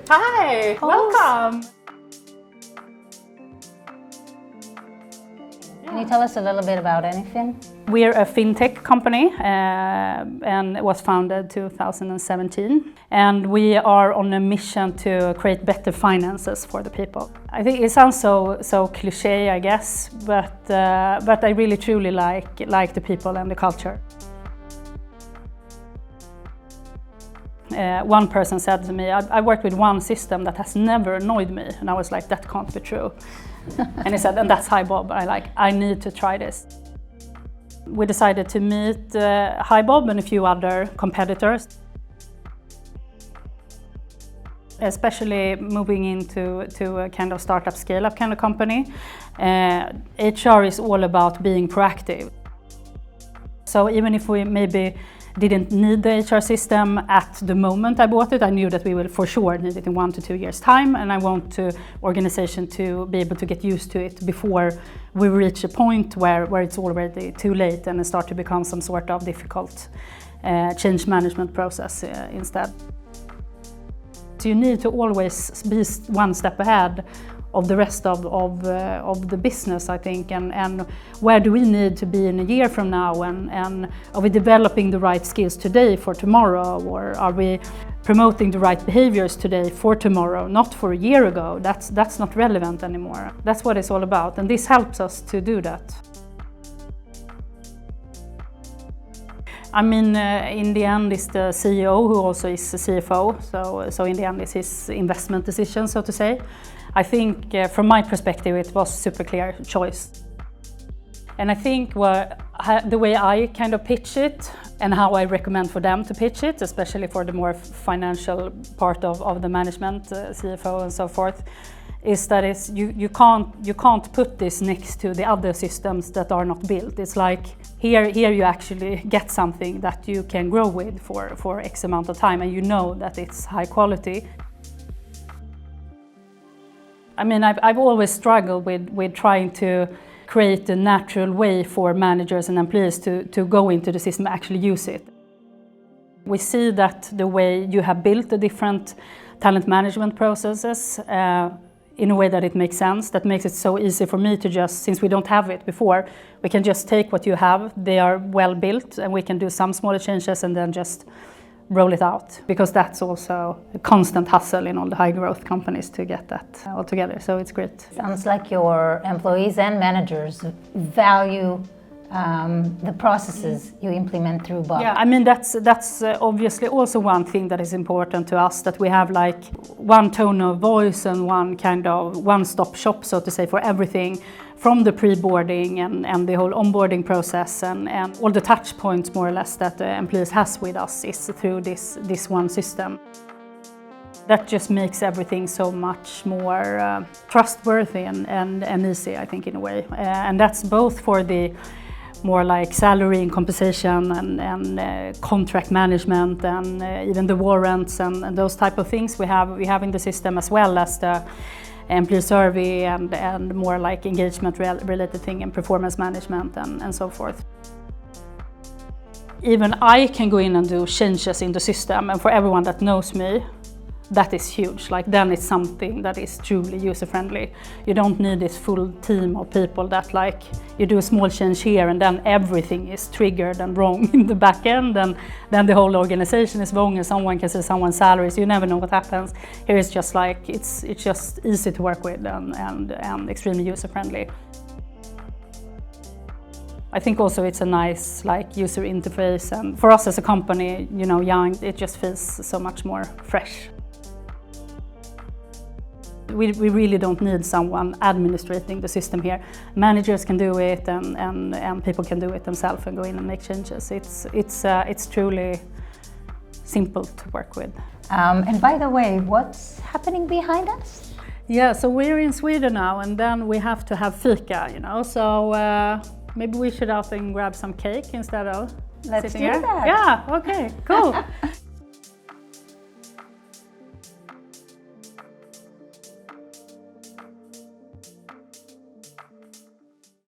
Hi, welcome. Can you tell us a little bit about Anyfin? We're a fintech company and it was founded 2017. And we are on a mission to create better finances for the people. I think it sounds so cliche, I guess, but I really truly like the people and the culture. One person said to me, I worked with one system that has never annoyed me. And I was like, that can't be true. And he said, and that's HiBob. I need to try this. We decided to meet HiBob and a few other competitors. Especially moving into a kind of startup scale-up kind of company. HR is all about being proactive. So even if we maybe didn't need the HR system at the moment I bought it, I knew that we will for sure need it in 1 to 2 years' time, and I want the organization to be able to get used to it before we reach a point where it's already too late and it starts to become some sort of difficult change management process instead. So you need to always be one step ahead of the rest of the business, I think, and where do we need to be in a year from now, and are we developing the right skills today for tomorrow, or are we promoting the right behaviors today for tomorrow, not for a year ago? That's not relevant anymore. That's what it's all about, and this helps us to do that. I mean, in the end, it's the CEO who also is the CFO, so in the end, it's his investment decision, so to say. I think, from my perspective, it was a super clear choice. And I think the way I kind of pitch it and how I recommend for them to pitch it, especially for the more financial part of the management, CFO and so forth, is that you can't put this next to the other systems that are not built. It's like here you actually get something that you can grow with for X amount of time, and you know that it's high quality. I mean, I've always struggled with trying to create a natural way for managers and employees to go into the system and actually use it. We see that the way you have built the different talent management processes in a way that it makes sense, that makes it so easy for me to just, since we don't have it before, we can just take what you have, they are well built, and we can do some smaller changes and then just roll it out, because that's also a constant hustle in all the high growth companies to get that all together, so it's great. Sounds like your employees and managers value the processes you implement through Bob. Yeah, I mean that's obviously also one thing that is important to us, that we have like one tone of voice and one kind of one-stop shop, so to say, for everything, from the pre-boarding and the whole onboarding process and all the touch points more or less that the employees has with us is through this one system. That just makes everything so much more trustworthy and easy, I think, in a way. And that's both for the more like salary and compensation and contract management and even the warrants and those type of things we have in the system, as well as the employee survey and more like engagement related thing and performance management and so forth. Even I can go in and do changes in the system, and for everyone that knows me, that is huge. Like, then it's something that is truly user-friendly. You don't need this full team of people that, like, you do a small change here and then everything is triggered and wrong in the back end, and then the whole organization is wrong and someone can see someone's salaries. You never know what happens. Here it's just like, it's just easy to work with and extremely user-friendly. I think also it's a nice like user interface, and for us as a company, you know, young, it just feels so much more fresh. We really don't need someone administrating the system here. Managers can do it, and people can do it themselves and go in and make changes. It's truly simple to work with. And by the way, what's happening behind us? Yeah, so we're in Sweden now, and then we have to have fika, you know. So maybe we should out and grab some cake instead of Let's sitting do here. that. Yeah. Okay. Cool.